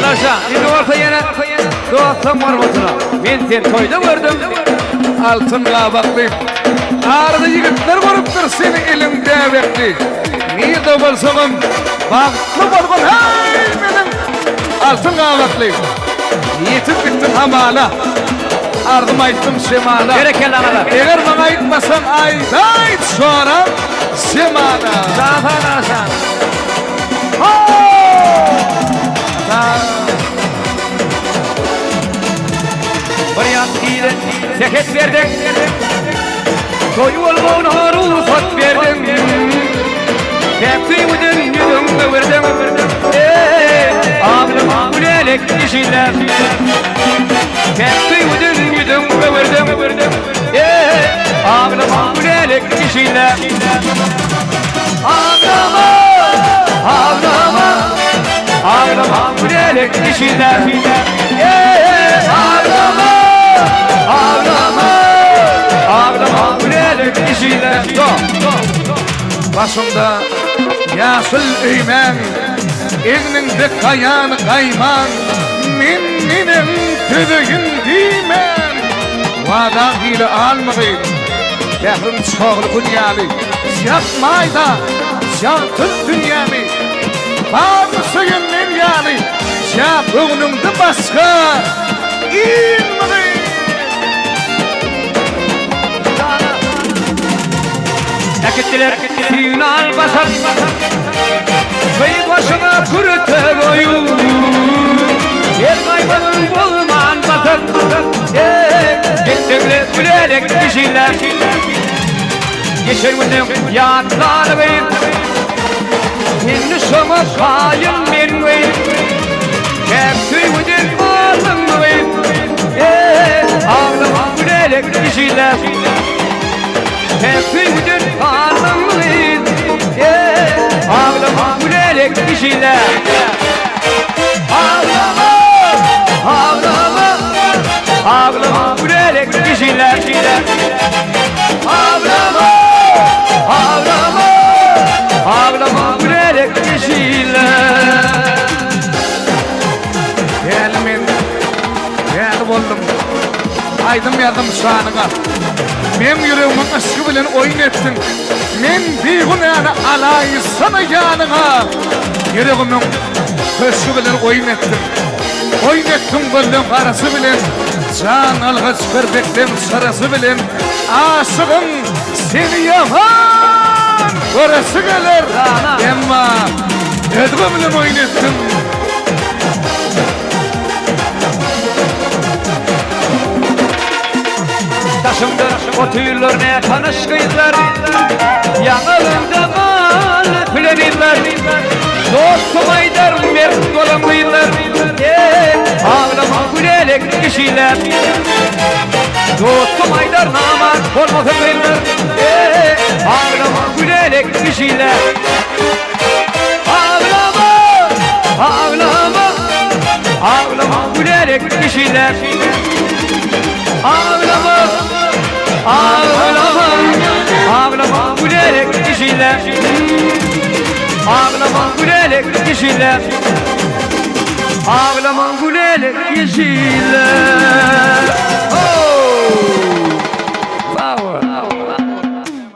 Alaşa, indi olsa yine dostum var olsuna. Men sen toyda gördüm. Altın qabaklıyım. Arada yigitler görüptür seni elinde bekli. Niyede bolsağım, bağlı bolğun hey benim. Altın qabaklıyım. Yetip bittin hamala. Ardım ayttım semana. Berekeli analar. Eğer bana aytmasan ayt sonra semana. Zafan aşan. Bir yan iyide zeket verdin. Toyu olmağına ruhsat verdin. Tepki udun yüzümde verdin. Ağlım gülelek dişiler. Tepki udun yüzümde verdin. Ağlım gülelek dişiler. Ağlama, ağlama, ağlama gülelek dişiler. Ağlama, ağlama, ağlama gülelek dişiler. Başımda yaşıl eymen, elinde kayan kayman, minnin tüdüğün diymen. Vada ile almayın, behrim çoğlu dünyalı, yapmayda, şartın dünyamı. Bağlısıyım men yani, şapığınımda başka, ilmini. Ekittiler, düğün albasar. Kıyı başına kurute boyu. Yer kaybanın bulman basar. Gittikler gülerek dişiler. Geçer günüm yatlar beyin. Şimdi şoma kayın men beyin. Hepsi güdür alın beyin. Ağlama gülerek dişiler. Hepsi güdür alın beyin. Ağlama gülerek dişiler. Ağlama, ağlama, ağlama gülerek dişiler. Ağlama, ağlama, ağlama gülerek dişiler. Gelmin, gel buldum. Aydım yardım şanına. Men yüreğimin aşkı bilen oyun ettin. Men bir günahını alayı sana yanına. Yüreğimin aşkı bilen oyun ettin. Oyun ettin gülün karası bilen. Can alğaç berbekten sarası bilen. Aşığın seni yaman orası gelir. Emma ödgü bilen oyun ettin. Taşımda o tüylerine tanış kıyılar. Yanılımda mal planiller. Dostum aydar mert olan kıyılar. Ağlama gülerek kişiler. Dostum aydar namak olmasın kıyılar. Ağlama gülerek kişiler. Ağlama, ağlama, ağlama gülerek kişiler. Ağlama, ağlama, ağlama gülerek dişiler. Ağlama gülerek dişiler. Ağlama gülerek dişiler. Oh, power.